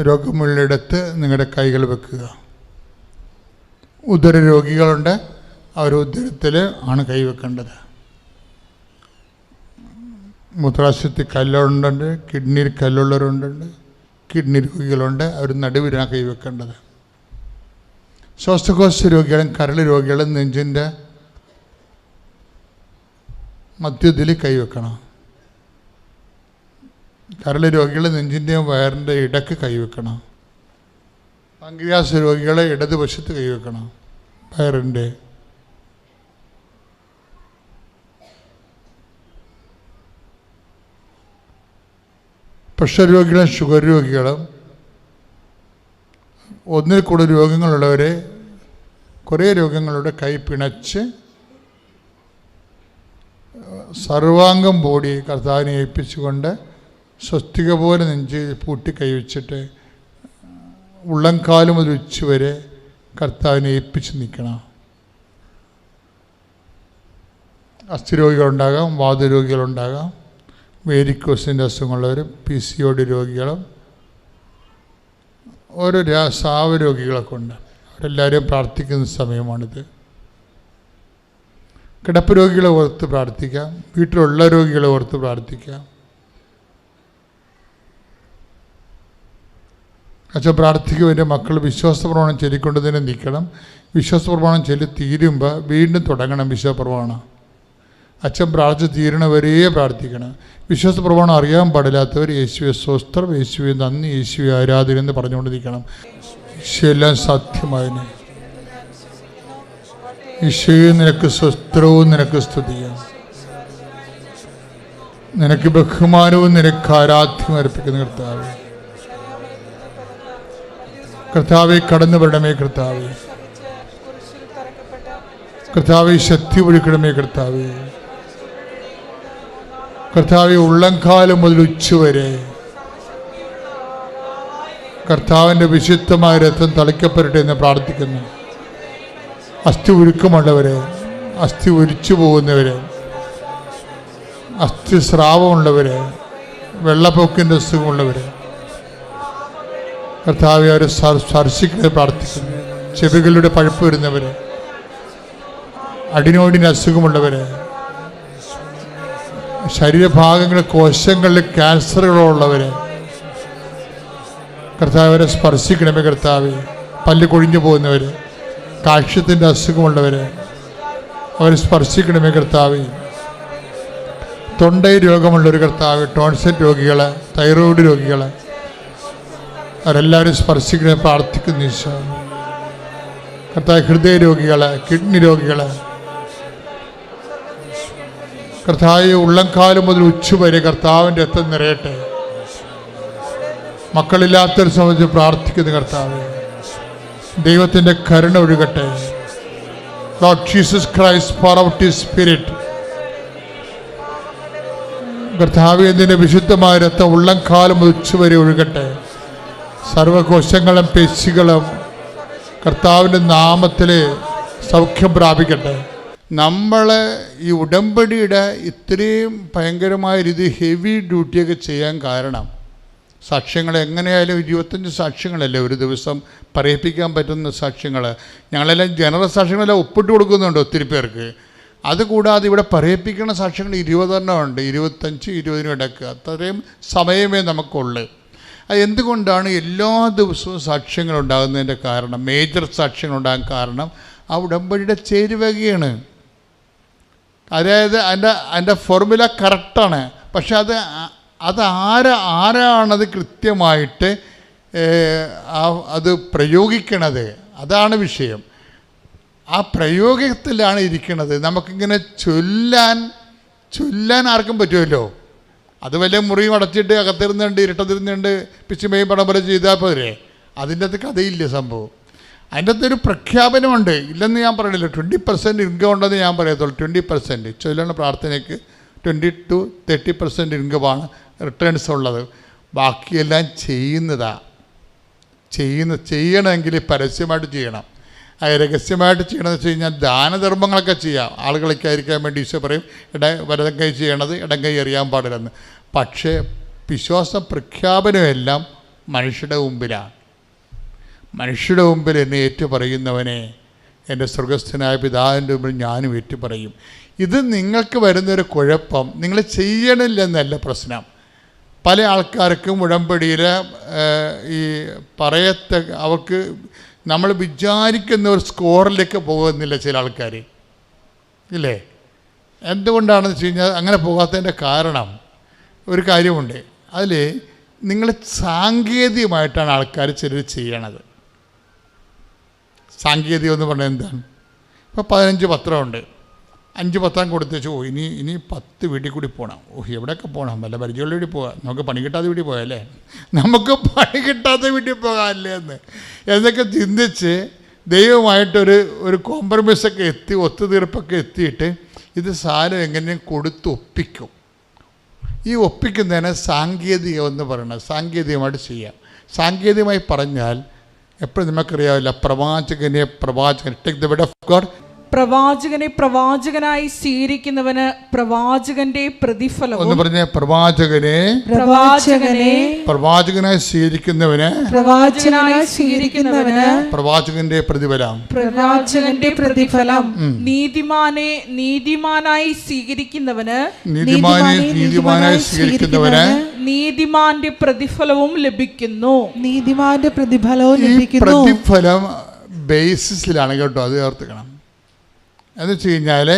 രോഗമുള്ളിടത്ത് നിങ്ങളുടെ കൈകൾ വെക്കുക. ഉദര രോഗികളുണ്ട്, അവർ ഉദരത്തിൽ ആണ് കൈവെക്കേണ്ടത്. മൂത്രാശയത്തിൽ കല്ലുണ്ടുണ്ട്, കിഡ്നിയിൽ കല്ലുള്ളവരുണ്ട്, കിഡ്നി രോഗികളുണ്ട്, അവർ നടുവിലാണ് കൈവെക്കേണ്ടത്. ശ്വാസകോശ രോഗികളും കരൾ രോഗികളും നെഞ്ചിൻ്റെ മധ്യത്തിൽ കൈവെക്കണം. കരൾ രോഗികൾ നെഞ്ചിൻ്റെയും വയറിൻ്റെ ഇടയ്ക്ക് കൈവെക്കണം. പാൻക്രിയാസ് രോഗികളെ ഇടതുവശത്ത് കൈവെക്കണം, വയറിൻ്റെ. പ്രഷർ രോഗികളും ഷുഗർ രോഗികളും ഒന്നിൽ കൂടുതൽ രോഗങ്ങളുള്ളവരെ കുറേ രോഗങ്ങളുടെ കൈ പിണച്ച് സർവാംഗം ബോഡി കർത്താവിനെ ഏൽപ്പിച്ചുകൊണ്ട് സ്വസ്തിക പോലെ നെഞ്ച് പൂട്ടി കൈവച്ചിട്ട് ഉള്ളംകാലം മുതൽ ഉച്ച വരെ കർത്താവിനെ ഏൽപ്പിച്ച് നിൽക്കണം. അസ്ഥിരോഗികളുണ്ടാകാം, വാതരോഗികളുണ്ടാകാം, വേരിക്കോസിൻ്റെ അസുഖമുള്ളവരും PCOD രോഗികളും ഓരോ സാവരോഗികളൊക്കെ ഉണ്ട്. അവരെല്ലാവരും പ്രാർത്ഥിക്കുന്ന സമയമാണിത്. കിടപ്പ് രോഗികളെ ഓർത്ത് പ്രാർത്ഥിക്കാം, വീട്ടിലുള്ള രോഗികളെ ഓർത്ത് പ്രാർത്ഥിക്കാം. അച്ഛൻ പ്രാർത്ഥിക്കും, എൻ്റെ മക്കൾ വിശ്വാസപ്രമാണം ചൊല്ലിക്കൊണ്ട് തന്നെ നിൽക്കണം. വിശ്വാസപ്രമാണം ചൊല്ലി തീരുമ്പോൾ വീണ്ടും തുടങ്ങണം വിശ്വാസപ്രമാണം. അച്ഛൻ പ്രാർത്ഥിച്ച് തീരണവരേ പ്രാർത്ഥിക്കണം. വിശ്വാസപ്രമാണം അറിയാൻ പാടില്ലാത്തവർ യേശുവെ സ്വസ്ത്രം, യേശുവെ നന്ദി, യേശുവെ ആരാധന എന്ന് പറഞ്ഞുകൊണ്ട് നിൽക്കണം. ഈശോയെല്ലാം സാധ്യമായതിന് ഈശോയെ നിനക്ക് സ്വസ്ത്രവും നിനക്ക് സ്തുതിയും, നിനക്ക് ബഹുമാനവും നിനക്ക് ആരാധ്യം അർപ്പിക്കുന്ന കർത്താവേ. കർത്താവെ കടന്നു വരണമേ കർത്താവേ. കർത്താവെ ശക്തി ഒഴുക്കണമേ കർത്താവേ. കർത്താവെ ഉള്ളംകാലം മുതൽ ഉച്ചവരെ കർത്താവിൻ്റെ വിശുദ്ധമായ രക്തം തളിക്കപ്പെടട്ടെ എന്ന് പ്രാർത്ഥിക്കുന്നു. അസ്ഥി ഉരുക്കമുള്ളവരെ, അസ്ഥി ഉരിച്ചു പോകുന്നവരെ, അസ്ഥി സ്രാവമുള്ളവരെ, വെള്ളപ്പൊക്കിൻ്റെ അസുഖമുള്ളവരെ കർത്താവെ അവരെ സ്പർശിക്കുന്നത് പ്രാർത്ഥിക്കുന്നു. ചെവികളുടെ പഴുപ്പ് വരുന്നവരെ, അഡിനോയിഡിന് അസുഖമുള്ളവരെ, ശരീരഭാഗങ്ങളിൽ കോശങ്ങളിൽ ക്യാൻസറുകളുള്ളവരെ കർത്താവ് അവരെ സ്പർശിക്കണമേ കർത്താവെ. പല്ല് കൊഴിഞ്ഞു പോകുന്നവർ, കാഴ്ചത്തിൻ്റെ അസുഖമുള്ളവരെ അവരെ സ്പർശിക്കണമേ കർത്താവെ. തൊണ്ടയിൽ രോഗമുള്ളൊരു കർത്താവ്, ടോൺസിൽ രോഗികൾ, തൈറോയ്ഡ് രോഗികൾ അവരെല്ലാവരും സ്പർശിക്കണേ പ്രാർത്ഥിക്കുന്നു ഈശോ. കർത്താവ് ഹൃദയ രോഗികൾ, കിഡ്നി രോഗികൾ കർത്താവ് ഉള്ളംകാലം മുതൽ ഉച്ചവരെ കർത്താവിൻ്റെ രക്തം നിറയട്ടെ. മക്കളില്ലാത്തൊരു സംബന്ധിച്ച് പ്രാർത്ഥിക്കുന്നു കർത്താവേ. ദൈവത്തിൻ്റെ കരുണ ഒഴുകട്ടെ. Lord Jesus Christ pour out his spirit. കർത്താവേ നിന്റെ വിശുദ്ധമായ രക്തം ഉള്ളംകാലം മുതൽ ഉച്ചവരെ ഒഴുകട്ടെ. സർവകോശങ്ങളും പേശികളും കർത്താവിൻ്റെ നാമത്തിൽ സൗഖ്യം പ്രാപിക്കട്ടെ. നമ്മൾ ഈ ഉടമ്പടിയുടെ ഇത്രയും ഭയങ്കരമായ രീതി ഹെവി ഡ്യൂട്ടിയൊക്കെ ചെയ്യാൻ കാരണം സാക്ഷ്യങ്ങൾ എങ്ങനെയായാലും 25 സാക്ഷ്യങ്ങളല്ലേ ഒരു ദിവസം പറയിപ്പിക്കാൻ പറ്റുന്ന സാക്ഷ്യങ്ങൾ. ഞങ്ങളെല്ലാം ജനറൽ സാക്ഷ്യങ്ങളെല്ലാം ഒപ്പിട്ട് കൊടുക്കുന്നുണ്ട് ഒത്തിരി പേർക്ക്. അതുകൂടാതെ ഇവിടെ പറയിപ്പിക്കുന്ന സാക്ഷ്യങ്ങൾ 20 ഉണ്ട്, 25-20 ഇടയ്ക്ക്. അത്രയും സമയമേ നമുക്കുള്ളൂ. അത് എന്തുകൊണ്ടാണ് എല്ലാ ദിവസവും സാക്ഷ്യങ്ങൾ ഉണ്ടാകുന്നതിൻ്റെ കാരണം, മേജർ സാക്ഷ്യങ്ങൾ ഉണ്ടാകാൻ കാരണം ആ ഉടമ്പടിയുടെ ചേരുവകയാണ്. അതായത് അതിൻ്റെ ഫോർമുല കറക്റ്റാണ്. പക്ഷെ അത് ആരാണത് കൃത്യമായിട്ട് അത് പ്രയോഗിക്കണത്, അതാണ് വിഷയം. ആ പ്രയോഗത്തിലാണ് ഇരിക്കുന്നത്. നമുക്കിങ്ങനെ ചൊല്ലാൻ ആർക്കും പറ്റുമല്ലോ. അത് വല്ല മുറിയും അടച്ചിട്ട് അകത്തിരുന്നുണ്ട്, ഇരുട്ടത്തിരുന്നുണ്ട്, പിച്ചുമയും പടം പോലെ ചെയ്താൽ പോരെ. അതിൻ്റെ അകത്ത് കഥയില്ല സംഭവം. അതിൻ്റെ അകത്തൊരു പ്രഖ്യാപനമുണ്ട്, ഇല്ലെന്ന് ഞാൻ പറയണില്ല. 20% ഇൻകം ഉണ്ടെന്ന് ഞാൻ പറയത്തുള്ളൂ. 20% ചൊല്ലുന്ന പ്രാർത്ഥനയ്ക്ക് 20-30% ഇൻകമാണ് റിട്ടേൺസ് ഉള്ളത്. ബാക്കിയെല്ലാം ചെയ്യണമെങ്കിൽ പരസ്യമായിട്ട് ചെയ്യണം. രഹസ്യമായിട്ട് ചെയ്യണമെന്ന് വെച്ച് കഴിഞ്ഞാൽ ദാനധർമ്മങ്ങളൊക്കെ ചെയ്യാം. ആളുകളൊക്കെ ആയിരിക്കാൻ വേണ്ടി ഈശോ പറയും വലതും കൈ ചെയ്യണത് ഇടം കൈ അറിയാൻ പാടില്ലെന്ന്. പക്ഷേ വിശ്വാസ പ്രഖ്യാപനമെല്ലാം മനുഷ്യരുടെ മുമ്പിലാണ്. മനുഷ്യരുടെ മുമ്പിൽ എന്നെ ഏറ്റുപറയുന്നവനെ എൻ്റെ സ്വർഗസ്ഥനായ പിതാവിൻ്റെ മുമ്പിൽ ഞാനും ഏറ്റുപറയും. ഇത് നിങ്ങൾക്ക് വരുന്നൊരു കുഴപ്പം നിങ്ങൾ ചെയ്യണില്ലെന്നല്ല പ്രശ്നം. പല ആൾക്കാർക്കും ഉടമ്പടിയിൽ ഈ അവർക്ക് നമ്മൾ വിചാരിക്കുന്ന ഒരു സ്കോറിലേക്ക് പോകുന്നില്ല ചില ആൾക്കാർ, ഇല്ലേ? എന്തുകൊണ്ടാണെന്ന് വെച്ച് കഴിഞ്ഞാൽ അങ്ങനെ പോകാത്തതിൻ്റെ കാരണം ഒരു കാര്യമുണ്ട്. അതിൽ നിങ്ങൾ സാങ്കേതികമായിട്ടാണ് ആൾക്കാർ ചിലർ ചെയ്യണത്. സാങ്കേതികം എന്ന് പറഞ്ഞാൽ എന്താണ്? ഇപ്പോൾ 15 പത്രമുണ്ട്, 5 പത്രം കൊടുത്തേച്ചു. ഇനി 10 വീട്ടിൽ കൂടി പോകണം. എവിടെയൊക്കെ പോകണം? വല്ല പരിചയമുള്ള വീട്ടിൽ പോകാം. നമുക്ക് പണി കിട്ടാത്ത വീട്ടിൽ പോയല്ലേ, നമുക്ക് പണി കിട്ടാത്ത വീട്ടിൽ പോകാമല്ലേ എന്നൊക്കെ ചിന്തിച്ച് ദൈവമായിട്ടൊരു കോംപ്രമൈസൊക്കെ ഒത്തുതീർപ്പൊക്കെ എത്തിയിട്ട് ഇത് സാധനം എങ്ങനെയും ഒപ്പിക്കും. ഈ ഒപ്പിക്കുന്നതിന് സാങ്കേതികം എന്ന് പറയുന്നത് സാങ്കേതികമായിട്ട് ചെയ്യാം. സാങ്കേതികമായി പറഞ്ഞാൽ എപ്പോഴും നമുക്കറിയാവില്ല, പ്രവാചകൻ take the word of God. പ്രവാചകനെ പ്രവാചകനായി സ്വീകരിക്കുന്നവന് പ്രവാചകന്റെ പ്രതിഫലം. ഒന്ന് പറഞ്ഞ പ്രവാചകനായി സ്വീകരിക്കുന്നവന് പ്രവാചകന്റെ പ്രതിഫലം. നീതിമാനായി സ്വീകരിക്കുന്നവന് നീതിമാന്റെ പ്രതിഫലവും ലഭിക്കുന്നു. പ്രതിഫലം ബേസിസിലാണ് കേട്ടോ, അത് ഓർത്തുക്കണം. എന്ന് വെച്ച് കഴിഞ്ഞാൽ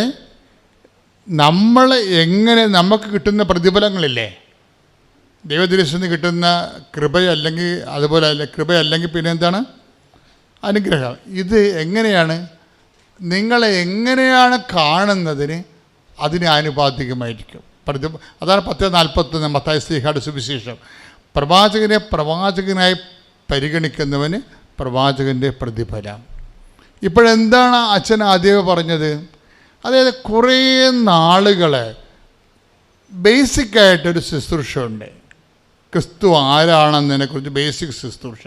നമുക്ക് കിട്ടുന്ന പ്രതിഫലങ്ങളില്ലേ, ദൈവദൃശ്യത്തിന് കിട്ടുന്ന കൃപയല്ലെങ്കിൽ പിന്നെ എന്താണ്? അനുഗ്രഹം. ഇത് എങ്ങനെയാണ്? നിങ്ങളെ എങ്ങനെയാണ് കാണുന്നതിന് അതിന് ആനുപാതികമായിരിക്കും. അതാണ് 10:41 മത്തായി ശ്ലീഹായുടെ സുവിശേഷം. പ്രവാചകനായി പരിഗണിക്കുന്നവന് പ്രവാചകൻ്റെ പ്രതിഫലം. ഇപ്പോഴെന്താണ് അച്ഛൻ ആദ്യമേ പറഞ്ഞത്? അതായത് കുറേ നാളുകൾ ബേസിക്കായിട്ടൊരു ശുശ്രൂഷ ഉണ്ട്. ക്രിസ്തു ആരാണെന്നതിനെക്കുറിച്ച് ബേസിക് ശുശ്രൂഷ.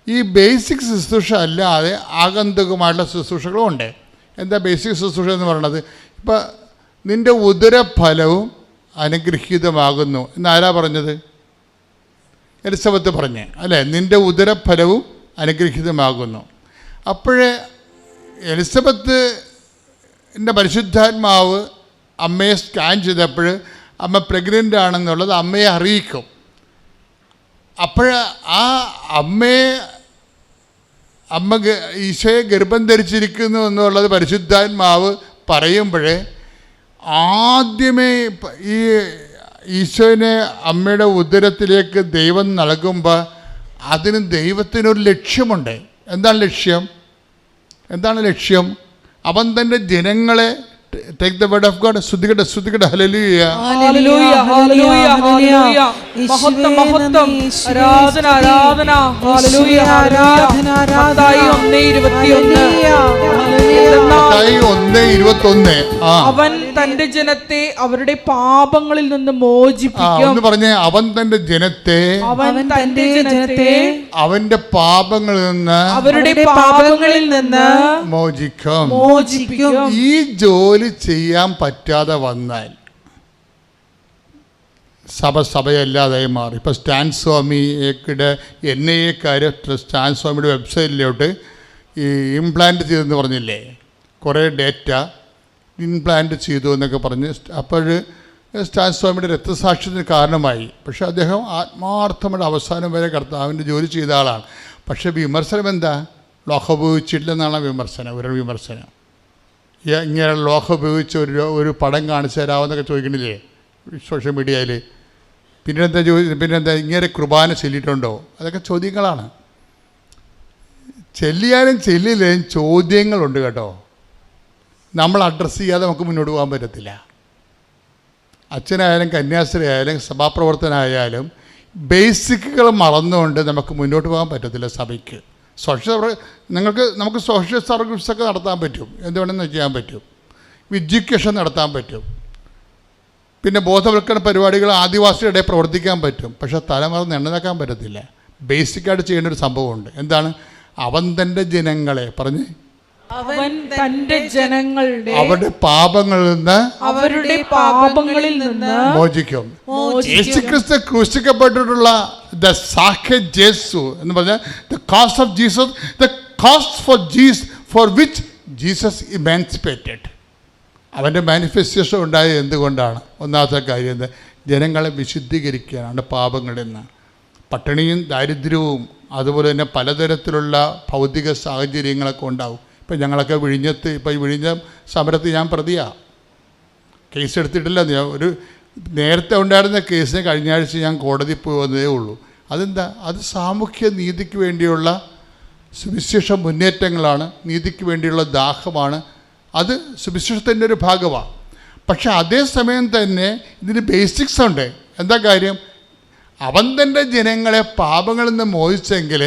ഈ ബേസിക് ശുശ്രൂഷ അല്ലാതെ ആഗന്തുകമായിട്ടുള്ള ശുശ്രൂഷകളും ഉണ്ട്. എന്താ ബേസിക് ശുശ്രൂഷ എന്ന് പറയുന്നത്? ഇപ്പം നിൻ്റെ ഉദരഫലവും അനുഗ്രഹീതമാകുന്നു എന്നാരാ പറഞ്ഞത്? എലിസബത്ത് പറഞ്ഞേ അല്ലേ? നിൻ്റെ ഉദരഫലവും അനുഗ്രഹീതമാകുന്നു. അപ്പോഴേ എലിസബത്തിൻ്റെ പരിശുദ്ധാത്മാവ് അമ്മയെ സ്കാൻ ചെയ്തപ്പോൾ അമ്മ പ്രഗ്നൻ്റ് ആണെന്നുള്ളത് അമ്മയെ അറിയിക്കും. അപ്പോൾ ആ അമ്മ ഈശോയെ ഗർഭം ധരിച്ചിരിക്കുന്നു എന്നുള്ളത് പരിശുദ്ധാത്മാവ് പറയുമ്പോൾ ആദ്യമേ ഈ ഈശോനെ അമ്മയുടെ ഉദരത്തിലേക്ക് ദൈവം നൽകുമ്പോൾ അതിന് ദൈവത്തിനൊരു ലക്ഷ്യമുണ്ട്. എന്താണ് ലക്ഷ്യം? അവൻ തൻ്റെ ജനങ്ങളെ take the word of God. സ്തുതിക്കട്ടെ ഹല്ലേലൂയ. മഹത്വം ആരാധന ഹല്ലേലൂയ. മത്തായി 1:21 അവൻ തന്റെ ജനത്തെ അവരുടെ പാപങ്ങളിൽ നിന്ന് മോചിപ്പിക്കും. എന്ന് പറഞ്ഞേ, അവൻ തന്റെ ജനത്തെ അവന്റെ പാപങ്ങളിൽ നിന്ന് മോചിക്കും. ഈ ജോലി ചെയ്യാൻ പറ്റാതെ വന്നാൽ സഭയല്ലാതായി മാറി. ഇപ്പോൾ സ്റ്റാൻ സ്വാമിയുടെ സ്റ്റാൻ സ്വാമിയുടെ വെബ്സൈറ്റിലോട്ട് ഈ ഇംപ്ലാന്റ് ചെയ്തെന്ന് പറഞ്ഞില്ലേ, കുറേ ഡേറ്റ ഇംപ്ലാന്റ് ചെയ്തു എന്നൊക്കെ പറഞ്ഞ് അപ്പോൾ സ്റ്റാൻ സ്വാമിയുടെ രക്തസാക്ഷ്യത്തിന് കാരണമായി. പക്ഷേ അദ്ദേഹം ആത്മാർത്ഥമായിട്ട് അവസാനം വരെ കർത്താവിൻ്റെ ജോലി ചെയ്ത ആളാണ്. പക്ഷേ വിമർശനം എന്താ? ലോഹം ഉപയോഗിച്ചിട്ടില്ലെന്നാണ് വിമർശനം. ഇങ്ങനെ ലോഹം ഉപയോഗിച്ച് ഒരു പടം കാണിച്ചു തരാമെന്നൊക്കെ ചോദിക്കണില്ലേ സോഷ്യൽ മീഡിയയിൽ? പിന്നെന്താ ഇങ്ങനെ കുർബാന ചൊല്ലിയിട്ടുണ്ടോ? അതൊക്കെ ചോദ്യങ്ങളാണ്. ചെല്ലിയാലും ചോദ്യങ്ങളുണ്ട് കേട്ടോ. നമ്മൾ അഡ്രസ്സ് ചെയ്യാതെ നമുക്ക് മുന്നോട്ട് പോകാൻ പറ്റത്തില്ല. അച്ഛനായാലും കന്യാസ്ത്രീ ആയാലും സഭാപ്രവർത്തനായാലും ബേസിക്കുകൾ മറന്നുകൊണ്ട് നമുക്ക് മുന്നോട്ട് പോകാൻ പറ്റത്തില്ല സഭയ്ക്ക്. നമുക്ക് സോഷ്യൽ സർവീസൊക്കെ നടത്താൻ പറ്റും, എന്ത് വേണമെന്ന് ചെയ്യാൻ പറ്റും, എഡ്യൂക്കേഷൻ നടത്താൻ പറ്റും, പിന്നെ ബോധവൽക്കരണ പരിപാടികൾ ആദിവാസികളുടെ പ്രവർത്തിക്കാൻ പറ്റും. പക്ഷേ തലമറന്ന് എണ്ണനാക്കാൻ പറ്റത്തില്ല. ബേസിക്കായിട്ട് ചെയ്യേണ്ട ഒരു സംഭവമുണ്ട്. എന്താണ്? അവൻ തൻ്റെ ജനങ്ങളെ അവൻ തന്റെ ജനങ്ങളുടെ അവരുടെ പാപങ്ങളിൽ നിന്ന് മോചിക്കും. യേശുക്രിസ്തു ക്രൂശിക്കപ്പെട്ടിട്ടുള്ള ദ സാക്ഷ്യം യേശു എന്ന് പറഞ്ഞാൽ the cost of Jesus, the cost for Jesus four which Jesus ഇമാൻസിപ്പേറ്റഡ്. അവൻ്റെ മാനിഫെസ്റ്റേഷൻ ഉണ്ടായത് എന്തുകൊണ്ടാണ്? ഒന്നാമത്തെ കാര്യം ജനങ്ങളെ വിശുദ്ധീകരിക്കാനാണ് പാപങ്ങളിൽ നിന്ന്. പട്ടിണിയും ദാരിദ്ര്യവും അതുപോലെ തന്നെ പലതരത്തിലുള്ള ഭൗതിക സാഹചര്യങ്ങളൊക്കെ ഉണ്ടാവും. ഇപ്പം ഞങ്ങളൊക്കെ വിഴിഞ്ഞത്ത്, ഇപ്പോൾ ഈ വിഴിഞ്ഞ സമരത്ത് ഞാൻ പ്രതിയാണ്. കേസ് എടുത്തിട്ടില്ല. ഒരു നേരത്തെ ഉണ്ടായിരുന്ന കേസിന് കഴിഞ്ഞ ആഴ്ച ഞാൻ കോടതി പോയി വന്നതേ ഉള്ളൂ. അതെന്താ? അത് സാമൂഹ്യ നീതിക്ക് വേണ്ടിയുള്ള സുവിശേഷ മുന്നേറ്റങ്ങളാണ്, നീതിക്ക് വേണ്ടിയുള്ള ദാഹമാണ്. അത് സുവിശേഷത്തിൻ്റെ ഒരു ഭാഗമാണ്. പക്ഷെ അതേസമയം തന്നെ ഇതിന് ബേസിക്സ് ഉണ്ട്. എന്താ കാര്യം? അവൻ തൻ്റെ ജനങ്ങളെ പാപങ്ങളിൽ നിന്ന് മോചിച്ചെങ്കിൽ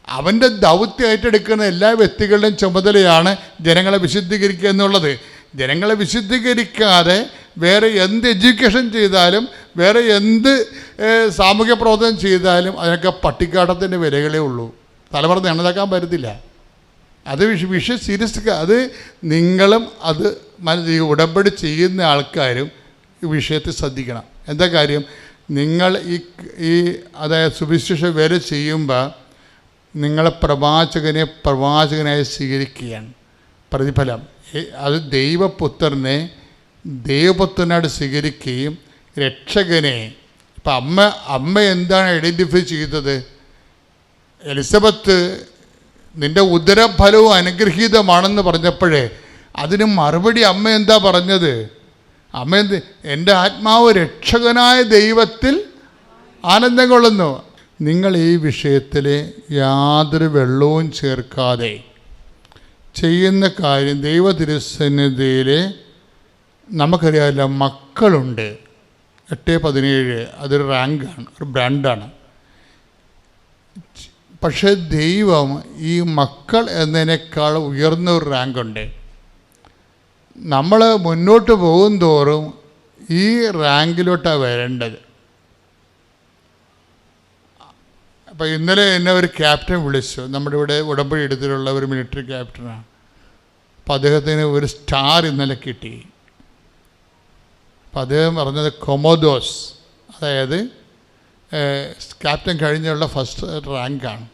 അവൻ്റെ ദൗത്യം ഏറ്റെടുക്കുന്ന എല്ലാ വ്യക്തികളുടെയും ചുമതലയാണ് ജനങ്ങളെ വിശുദ്ധീകരിക്കുക എന്നുള്ളത്. ജനങ്ങളെ വിശുദ്ധീകരിക്കാതെ വേറെ എന്ത് എഡ്യൂക്കേഷൻ ചെയ്താലും വേറെ എന്ത് സാമൂഹ്യ പ്രവർത്തനം ചെയ്താലും അതിനൊക്കെ പട്ടിക്കാട്ടത്തിൻ്റെ വിലകളേ ഉള്ളൂ. തലമുറ നടന്നാക്കാൻ പറ്റത്തില്ല. അത് വിഷയം സീരിയസ്. അത് നിങ്ങളും അത് ഉടമ്പടി ചെയ്യുന്ന ആൾക്കാരും ഈ വിഷയത്തിൽ ശ്രദ്ധിക്കണം. എന്താ കാര്യം? നിങ്ങൾ അതായത് സുവിശേഷ വേല ചെയ്യുമ്പോൾ നിങ്ങളെ പ്രവാചകനായി സ്വീകരിക്കുകയാണ്. പ്രതിഫലം അത് ദൈവപുത്രനായിട്ട് സ്വീകരിക്കുകയും രക്ഷകനെ. ഇപ്പം അമ്മ എന്താണ് ഐഡൻറ്റിഫൈ ചെയ്തത്? എലിസബത്ത് നിൻ്റെ ഉദരഫലവും അനുഗ്രഹീതമാണെന്ന് പറഞ്ഞപ്പോഴേ അതിന് മറുപടി അമ്മ എന്താ പറഞ്ഞത്? അമ്മ എൻ്റെ ആത്മാവ് രക്ഷകനായ ദൈവത്തിൽ ആനന്ദം കൊള്ളുന്നു. നിങ്ങൾ ഈ വിഷയത്തിൽ യാതൊരു വെള്ളവും ചേർക്കാതെ ചെയ്യുന്ന കാര്യം ദൈവ തിരുസന്നിധിയിൽ നമുക്കറിയാമല്ലോ, മക്കളുണ്ട് 8-17 അതൊരു റാങ്കാണ്, ഒരു ബ്രാൻഡാണ്. പക്ഷേ ദൈവം ഈ മക്കൾ എന്നതിനേക്കാൾ ഉയർന്ന ഒരു റാങ്കുണ്ട്. നമ്മൾ മുന്നോട്ട് പോകും തോറും ഈ റാങ്കിലോട്ടാണ് വരേണ്ടത്. അപ്പോൾ ഇന്നലെ എന്നെ ഒരു ക്യാപ്റ്റൻ വിളിച്ചു. നമ്മുടെ ഇവിടെ ഉടമ്പടി എടുത്തിട്ടുള്ള ഒരു മിലിറ്ററി ക്യാപ്റ്റനാണ്. അപ്പോൾ അദ്ദേഹത്തിന് ഒരു സ്റ്റാർ ഇന്നലെ കിട്ടി. അപ്പോൾ അദ്ദേഹം പറഞ്ഞത് കൊമോദോസ്, അതായത് ക്യാപ്റ്റൻ കഴിഞ്ഞുള്ള ഫസ്റ്റ് റാങ്കാണ്.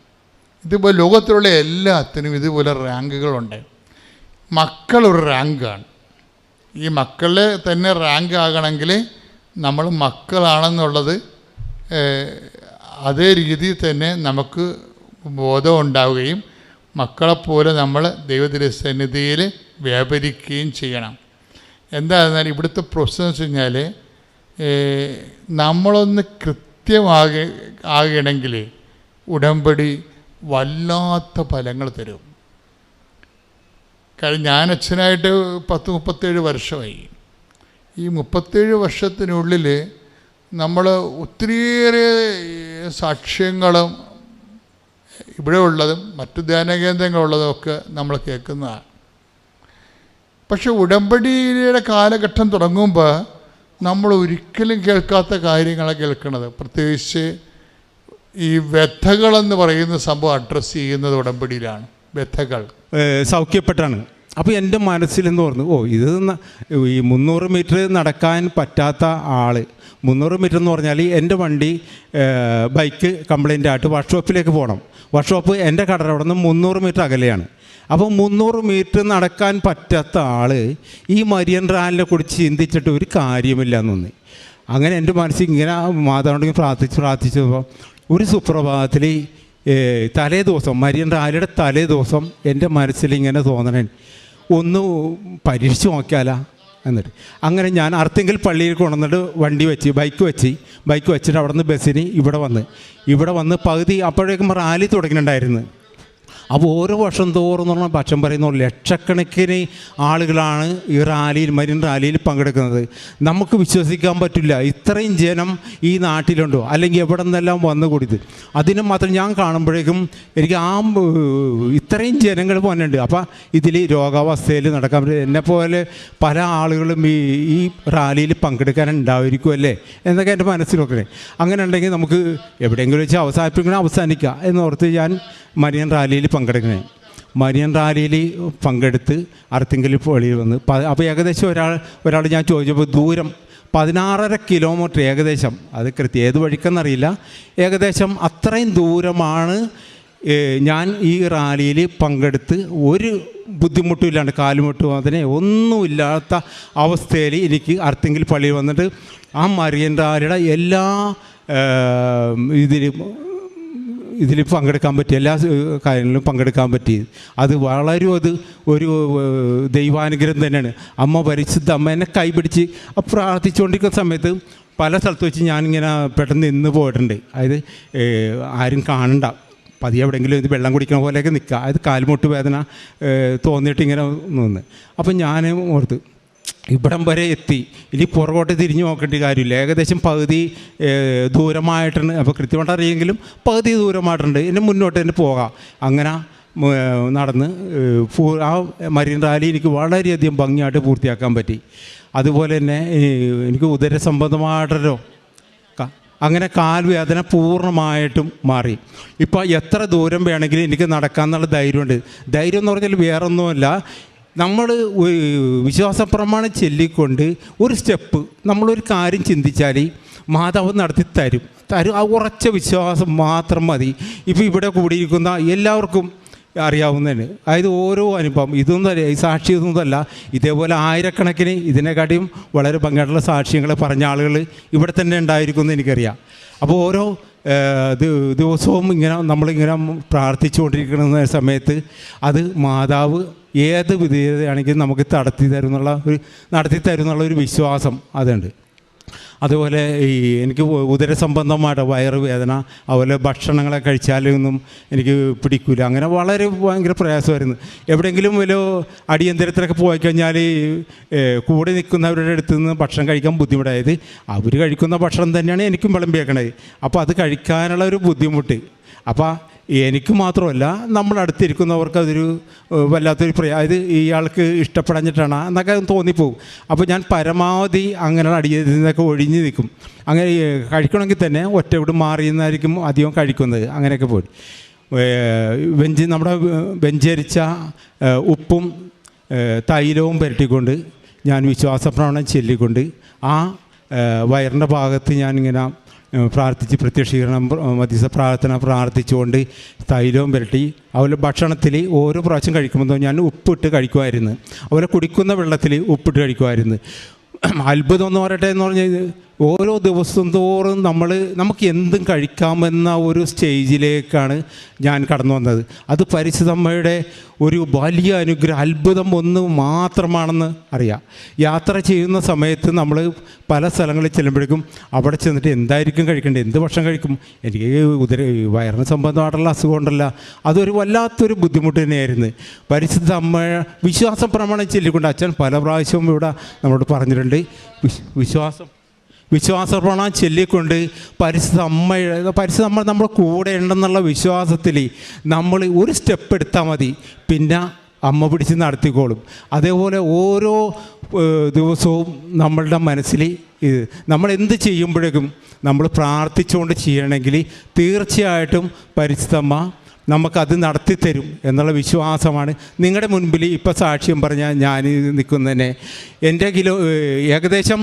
ഇതുപോലെ ലോകത്തിലുള്ള എല്ലാത്തിനും ഇതുപോലെ റാങ്കുകളുണ്ട്. മക്കളൊരു റാങ്കാണ്. ഈ മക്കളെ തന്നെ റാങ്ക് ആകണമെങ്കിൽ നമ്മൾ മക്കളാണെന്നുള്ളത് അതേ രീതിയിൽ തന്നെ നമുക്ക് ബോധം ഉണ്ടാവുകയും മക്കളെപ്പോലെ നമ്മൾ ദൈവത്തിരുസന്നിധിയിൽ വ്യാപരിക്കുകയും ചെയ്യണം. എന്താണെന്നാൽ ഇവിടുത്തെ പ്രശ്നം എന്ന് വെച്ച് കഴിഞ്ഞാൽ നമ്മളൊന്ന് കൃത്യമാകണമെങ്കിൽ ഉടമ്പടി വല്ലാത്ത ഫലങ്ങൾ തരും. കാരണം ഞാൻ അച്ഛനായിട്ട് 37 വർഷമായി. ഈ 37 വർഷത്തിനുള്ളിൽ നമ്മൾ ഒത്തിരിയേറെ സാക്ഷ്യങ്ങളും ഇവിടെ ഉള്ളതും മറ്റു ധ്യാന കേന്ദ്രങ്ങളുള്ളതും ഒക്കെ നമ്മൾ കേൾക്കുന്നതാണ്. പക്ഷെ ഉടമ്പടിയുടെ കാലഘട്ടം തുടങ്ങുമ്പോൾ നമ്മൾ ഒരിക്കലും കേൾക്കാത്ത കാര്യങ്ങളാണ് കേൾക്കുന്നത്. പ്രത്യേകിച്ച് ഈ വ്യഥകളെന്ന് പറയുന്ന സംഭവം അഡ്രസ്സ് ചെയ്യുന്നത് ഉടമ്പടിയിലാണ്. വ്യഥകൾ സൗഖ്യപ്പെട്ടാണ്. അപ്പോൾ എൻ്റെ മനസ്സിലെന്ന് പറഞ്ഞു, ഇത് ഈ 300 മീറ്റർ നടക്കാൻ പറ്റാത്ത ആൾ, 300 മീറ്റർ എന്ന് പറഞ്ഞാൽ എൻ്റെ വണ്ടി ബൈക്ക് കംപ്ലൈൻ്റ് ആയിട്ട് വർക്ക്ഷോപ്പിലേക്ക് പോകണം. വർക്ക്ഷോപ്പ് എൻ്റെ കടയുടെ അവിടെ നിന്ന് 300 മീറ്റർ അകലെയാണ്. അപ്പോൾ 300 മീറ്റർ നടക്കാൻ പറ്റാത്ത ആൾ ഈ മരിയൻ റാലിനെ കുറിച്ച് ചിന്തിച്ചിട്ട് ഒരു കാര്യമില്ല എന്നൊന്ന്. അങ്ങനെ എൻ്റെ മനസ്സിൽ ഇങ്ങനെ മാതാവിനോട് പ്രാർത്ഥിച്ചപ്പോൾ ഒരു സുപ്രഭാതത്തിൽ തലേ ദിവസം മരിയൻ റാലിയുടെ തലേ ദിവസം എൻ്റെ മനസ്സിൽ ഇങ്ങനെ തോന്നണേ, ഒന്ന് പരീക്ഷിച്ച് നോക്കിയാലാ എന്നിട്ട്. അങ്ങനെ ഞാൻ അർത്തിങ്കൽ പള്ളിയിൽ കൊണ്ടുവന്നിട്ട് ബൈക്ക് വെച്ചിട്ട് അവിടെ നിന്ന് ബസ്സിന് ഇവിടെ വന്ന് പകുതി അപ്പോഴേക്കും റാലി തുടങ്ങിയിട്ടുണ്ടായിരുന്നു. അപ്പോൾ ഓരോ വർഷം തോറും എന്ന് പറഞ്ഞാൽ പക്ഷം പറയുന്ന ലക്ഷക്കണക്കിന് ആളുകളാണ് ഈ മരിയൻ റാലിയിൽ പങ്കെടുക്കുന്നത്. നമുക്ക് വിശ്വസിക്കാൻ പറ്റില്ല ഇത്രയും ജനം ഈ നാട്ടിലുണ്ടോ, അല്ലെങ്കിൽ എവിടെ നിന്നെല്ലാം വന്നു കൂടിയത്. അതിന് മാത്രം ഞാൻ കാണുമ്പോഴേക്കും എനിക്ക് ഇത്രയും ജനങ്ങൾ വന്നിട്ടുണ്ട്. അപ്പോൾ ഇതിൽ രോഗാവസ്ഥയിൽ നടക്കാൻ പറ്റും. എന്നെപ്പോലെ പല ആളുകളും ഈ റാലിയിൽ പങ്കെടുക്കാനുണ്ടാവുമായിരിക്കുമല്ലേ എന്നൊക്കെ എൻ്റെ മനസ്സിൽ നോക്കണേ. അങ്ങനെ ഉണ്ടെങ്കിൽ നമുക്ക് എവിടെയെങ്കിലും വെച്ച് അവസാനിപ്പിക്കണം, അവസാനിക്കുക എന്നോർത്ത് ഞാൻ മരിയൻ റാലിയിൽ പങ്കെടുക്കണേ. മരിയൻ റാലിയിൽ പങ്കെടുത്ത് അർത്തിങ്കൽ പള്ളിയിൽ വന്ന് അപ്പോൾ ഏകദേശം ഒരാൾ ഞാൻ ചോദിച്ചപ്പോൾ ദൂരം 16.5 കിലോമീറ്റർ ഏകദേശം, അത് കൃത്യം ഏത് വഴിക്കെന്നറിയില്ല, ഏകദേശം അത്രയും ദൂരമാണ് ഞാൻ ഈ റാലിയിൽ പങ്കെടുത്ത് ഒരു ബുദ്ധിമുട്ടും ഇല്ലാണ്ട്, കാലുമുട്ടും അതിനെ ഒന്നുമില്ലാത്ത അവസ്ഥയിൽ എനിക്ക് അർത്തിങ്കൽ പള്ളിയിൽ വന്നിട്ട് ആ മരിയൻ റാലിയുടെ എല്ലാ ഇതിൽ പങ്കെടുക്കാൻ പറ്റി, എല്ലാ കാര്യങ്ങളിലും പങ്കെടുക്കാൻ പറ്റി. അത് വളരെ ഒരു ദൈവാനുഗ്രഹം തന്നെയാണ്. അമ്മ പരിശുദ്ധ അമ്മ എന്നെ കൈപിടിച്ച് പ്രാർത്ഥിച്ചുകൊണ്ടിരിക്കുന്ന സമയത്ത് പല സ്ഥലത്ത് വെച്ച് ഞാനിങ്ങനെ പെട്ടെന്ന് നിന്ന് പോയിട്ടുണ്ട്. അതായത് ആരും കാണണ്ട, പതിയെ എവിടെയെങ്കിലും ഇത് വെള്ളം കുടിക്കുന്ന പോലെയൊക്കെ നിൽക്കുക, അതായത് കാൽമുട്ട് വേദന തോന്നിയിട്ട് ഇങ്ങനെ നിന്ന്. അപ്പം ഞാൻ ഓർത്ത് ഇവിടം വരെ എത്തി, ഇനി പുറകോട്ട് തിരിഞ്ഞു നോക്കേണ്ട കാര്യമില്ല, ഏകദേശം പകുതി ദൂരമായിട്ടുണ്ട്. അപ്പോൾ കൃത്യമായിട്ട് അറിയെങ്കിലും പകുതി ദൂരമായിട്ടുണ്ട്, ഇനി മുന്നോട്ട് തന്നെ പോകാം. അങ്ങനെ നടന്ന് ആ മരിയൻ റാലി എനിക്ക് വളരെയധികം ഭംഗിയായിട്ട് പൂർത്തിയാക്കാൻ പറ്റി. അതുപോലെ തന്നെ എനിക്ക് ഉദരസംബന്ധമായിട്ടൊരു അങ്ങനെ കാൽവേദന പൂർണ്ണമായിട്ടും മാറി. ഇപ്പോൾ എത്ര ദൂരം വേണമെങ്കിലും എനിക്ക് നടക്കാമെന്നുള്ള ധൈര്യമുണ്ട്. ധൈര്യം എന്ന് പറഞ്ഞാൽ വേറൊന്നുമല്ല, നമ്മൾ വിശ്വാസപ്രമാണം ചൊല്ലിക്കൊണ്ട് ഒരു സ്റ്റെപ്പ് നമ്മളൊരു കാര്യം ചിന്തിച്ചാൽ മാതാവ് നടത്തി തരും. ആ ഉറച്ച വിശ്വാസം മാത്രം മതി. ഇപ്പോൾ ഇവിടെ കൂടിയിരിക്കുന്ന എല്ലാവർക്കും അറിയാവുന്നതാണ്. അതായത് ഓരോ അനുഭവം ഇതൊന്നും ഈ സാക്ഷി ഇതൊന്നുമല്ല, ഇതേപോലെ ആയിരക്കണക്കിന് ഇതിനെക്കാട്ടിയും വളരെ ഭംഗിയായിട്ടുള്ള സാക്ഷ്യങ്ങൾ പറഞ്ഞ ആളുകൾ ഇവിടെ തന്നെ ഉണ്ടായിരിക്കുമെന്ന് എനിക്കറിയാം. അപ്പോൾ ഓരോ ദിവസവും നമ്മളിങ്ങനെ പ്രാർത്ഥിച്ചുകൊണ്ടിരിക്കുന്ന സമയത്ത് അത് മാതാവ് ഏത് വിധേയതയാണെങ്കിലും നമുക്ക് നടത്തി തരുന്നുള്ള ഒരു വിശ്വാസം അതുണ്ട്. അതുപോലെ എനിക്ക് ഉദരസംബന്ധമായിട്ട് വയറുവേദന, അതുപോലെ ഭക്ഷണങ്ങളെ കഴിച്ചാലൊന്നും എനിക്ക് പിടിക്കില്ല, അങ്ങനെ വളരെ ഭയങ്കര പ്രയാസമായിരുന്നു. എവിടെയെങ്കിലും വല്ല അടിയന്തരത്തിലൊക്കെ പോയിക്കഴിഞ്ഞാൽ കൂടെ നിൽക്കുന്നവരുടെ അടുത്ത് നിന്ന് ഭക്ഷണം കഴിക്കാൻ ബുദ്ധിമുട്ടായത്, അവർ കഴിക്കുന്ന ഭക്ഷണം തന്നെയാണ് എനിക്കും വിളമ്പിയേക്കണത്. അപ്പോൾ അത് കഴിക്കാനുള്ള ഒരു ബുദ്ധിമുട്ട്, അപ്പോൾ എനിക്ക് മാത്രമല്ല നമ്മളടുത്തിരിക്കുന്നവർക്ക് അതൊരു വല്ലാത്തൊരു അതായത് ഇയാൾക്ക് ഇഷ്ടപ്പെടാഞ്ഞിട്ടാണ് എന്നൊക്കെ തോന്നിപ്പോവും. അപ്പോൾ ഞാൻ പരമാവധി അങ്ങനെ അടിയതിനൊക്കെ ഒഴിഞ്ഞ് നിൽക്കും. അങ്ങനെ കഴിക്കണമെങ്കിൽ തന്നെ ഒറ്റ ഇവിടെ മാറിയെന്നായിരിക്കും അധികം കഴിക്കുന്നത്. അങ്ങനെയൊക്കെ പോയി നമ്മുടെ വെഞ്ചരിച്ച ഉപ്പും തൈലവും പുരട്ടിക്കൊണ്ട് ഞാൻ വിശ്വാസപ്രമാണം ചൊല്ലിക്കൊണ്ട് ആ വയറിൻ്റെ ഭാഗത്ത് ഞാനിങ്ങനെ പ്രാർത്ഥിച്ച് പ്രത്യക്ഷീകരണം മധ്യസ്ഥ പ്രാർത്ഥന പ്രാർത്ഥിച്ചുകൊണ്ട് തൈലവും പുരട്ടി. അതുപോലെ ഭക്ഷണത്തിൽ ഓരോ പ്രാവശ്യം കഴിക്കുമ്പോൾ ഞാൻ ഉപ്പിട്ട് കഴിക്കുമായിരുന്നു. അതുപോലെ കുടിക്കുന്ന വെള്ളത്തിൽ ഉപ്പിട്ട് കഴിക്കുമായിരുന്നു. അത്ഭുതം എന്ന് പറയട്ടെ എന്ന് പറഞ്ഞാൽ ഓരോ ദിവസം തോറും നമുക്ക് എന്തും കഴിക്കാമെന്ന ഒരു സ്റ്റേജിലേക്കാണ് ഞാൻ കടന്നു വന്നത്. അത് പരിശുദ്ധമ്മയുടെ ഒരു വലിയ അനുഗ്രഹം, അത്ഭുതം ഒന്ന് മാത്രമാണെന്ന് അറിയാം. യാത്ര ചെയ്യുന്ന സമയത്ത് നമ്മൾ പല സ്ഥലങ്ങളിൽ ചെല്ലുമ്പോഴേക്കും അവിടെ ചെന്നിട്ട് എന്തായിരിക്കും കഴിക്കേണ്ടത്, എന്ത് ഭക്ഷണം കഴിക്കും, എനിക്ക് വയറിന് സംബന്ധമായിട്ടുള്ള അസുഖം ഉണ്ടല്ല, അതൊരു വല്ലാത്തൊരു ബുദ്ധിമുട്ട് തന്നെയായിരുന്നു. പരിശുദ്ധ അമ്മ വിശ്വാസം പ്രമാണം ചൊല്ലിക്കൊണ്ട് അച്ഛൻ പല പ്രാവശ്യവും ഇവിടെ നമ്മളോട് പറഞ്ഞിട്ടുണ്ട്. വിശ്വാസപ്രമാണം ചൊല്ലിക്കൊണ്ട് പരിശുദ്ധ അമ്മ നമ്മുടെ കൂടെ ഉണ്ടെന്നുള്ള വിശ്വാസത്തിൽ നമ്മൾ ഒരു സ്റ്റെപ്പ് എടുത്താൽ മതി, പിന്നെ അമ്മ പിടിച്ച് നടത്തിക്കോളും. അതേപോലെ ഓരോ ദിവസവും നമ്മളുടെ മനസ്സിൽ നമ്മൾ എന്ത് ചെയ്യുമ്പോഴേക്കും നമ്മൾ പ്രാർത്ഥിച്ചുകൊണ്ട് ചെയ്യണമെങ്കിൽ തീർച്ചയായിട്ടും പരിശുദ്ധമ്മ നമുക്കത് നടത്തിത്തരും എന്നുള്ള വിശ്വാസമാണ്. നിങ്ങളുടെ മുൻപിൽ ഇപ്പോൾ സാക്ഷ്യം പറഞ്ഞാൽ ഞാൻ നിൽക്കുന്നതന്നെ എൻ്റെ ഏകദേശം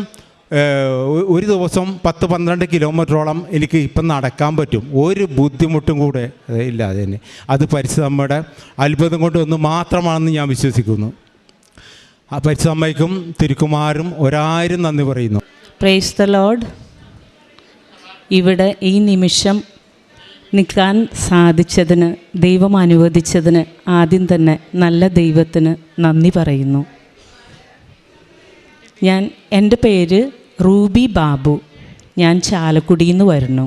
ഒരു ദിവസം 10-12 കിലോമീറ്ററോളം എനിക്ക് ഇപ്പം നടക്കാൻ പറ്റും, ഒരു ബുദ്ധിമുട്ടും കൂടെ ഇല്ലാതെ തന്നെ. അത് പരിശുദ്ധമ്മയുടെ അത്ഭുതം കൊണ്ടൊന്ന് മാത്രമാണെന്ന് ഞാൻ വിശ്വസിക്കുന്നു. ആ പരിശുദ്ധമ്മയ്ക്കും തിരുക്കുമാരും 1000 നന്ദി പറയുന്നു. Praise the Lord. ഇവിടെ ഈ നിമിഷം നിൽക്കാൻ സാധിച്ചതിന്, ദൈവം അനുവദിച്ചതിന് ആദ്യം തന്നെ നല്ല ദൈവത്തിന് നന്ദി പറയുന്നു. എൻ്റെ പേര് റൂബി ബാബു, ഞാൻ ചാലക്കുടിയിൽ നിന്ന് വരുന്നു.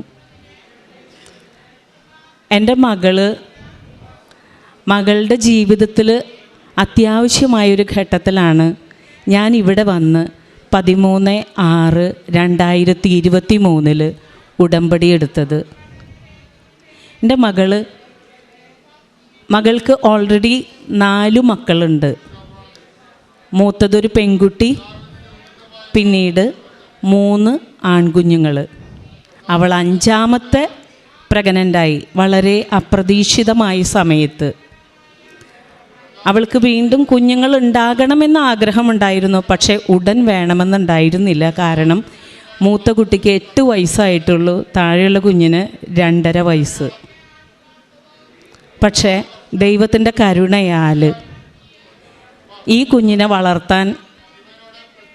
എൻ്റെ മകളുടെ ജീവിതത്തിൽ അത്യാവശ്യമായൊരു ഘട്ടത്തിലാണ് ഞാൻ ഇവിടെ വന്ന് 13/6/2023 ഉടമ്പടി എടുത്തത്. എൻ്റെ മകൾക്ക് ഓൾറെഡി 4 മക്കളുണ്ട്. മൂത്തതൊരു പെൺകുട്ടി, പിന്നീട് 3 ആൺകുഞ്ഞുങ്ങൾ. അവൾ 5ാമത്തെ പ്രഗ്നൻ്റായി വളരെ അപ്രതീക്ഷിതമായ സമയത്ത്. അവൾക്ക് വീണ്ടും കുഞ്ഞുങ്ങൾ ഉണ്ടാകണമെന്ന് ആഗ്രഹമുണ്ടായിരുന്നു, പക്ഷേ ഉടൻ വേണമെന്നുണ്ടായിരുന്നില്ല. കാരണം മൂത്ത കുട്ടിക്ക് 8 വയസ്സായിട്ടുള്ളൂ, താഴെയുള്ള കുഞ്ഞിന് 2.5 വയസ്സ്. പക്ഷേ ദൈവത്തിൻ്റെ കരുണയാൽ ഈ കുഞ്ഞിനെ വളർത്താൻ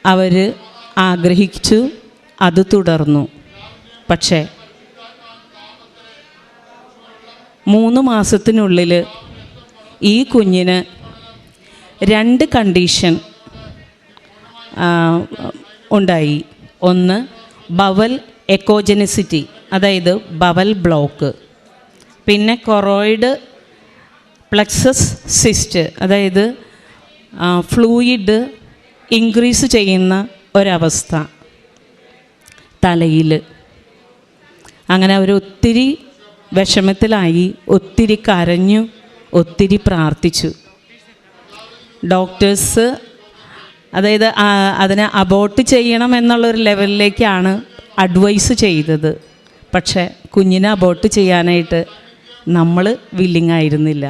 അവർ ആഗ്രഹിച്ചു, അത് തുടർന്നു. പക്ഷേ 3 മാസത്തിനുള്ളിൽ ഈ കുഞ്ഞിന് 2 കണ്ടീഷൻ ഉണ്ടായി. ഒന്ന് ബവൽ എക്കോജനിസിറ്റി, അതായത് ബവൽ ബ്ലോക്ക്. പിന്നെ കൊറോയിഡ് പ്ലക്സസ് സിസ്റ്റ്, അതായത് ഫ്ലൂയിഡ് ഇൻക്രീസ് ചെയ്യുന്ന ഒരവസ്ഥ തലയിൽ. അങ്ങനെ അവർ ഒത്തിരി വിഷമത്തിലായി, ഒത്തിരി കരഞ്ഞു, ഒത്തിരി പ്രാർത്ഥിച്ചു. ഡോക്ടേഴ്സ് അതായത് അതിനെ അബോർട്ട് ചെയ്യണം എന്നുള്ളൊരു ലെവലിലേക്കാണ് അഡ്വൈസ് ചെയ്തത്. പക്ഷേ കുഞ്ഞിനെ അബോർട്ട് ചെയ്യാനായിട്ട് നമ്മൾ വില്ലിങ് ആയിരുന്നില്ല.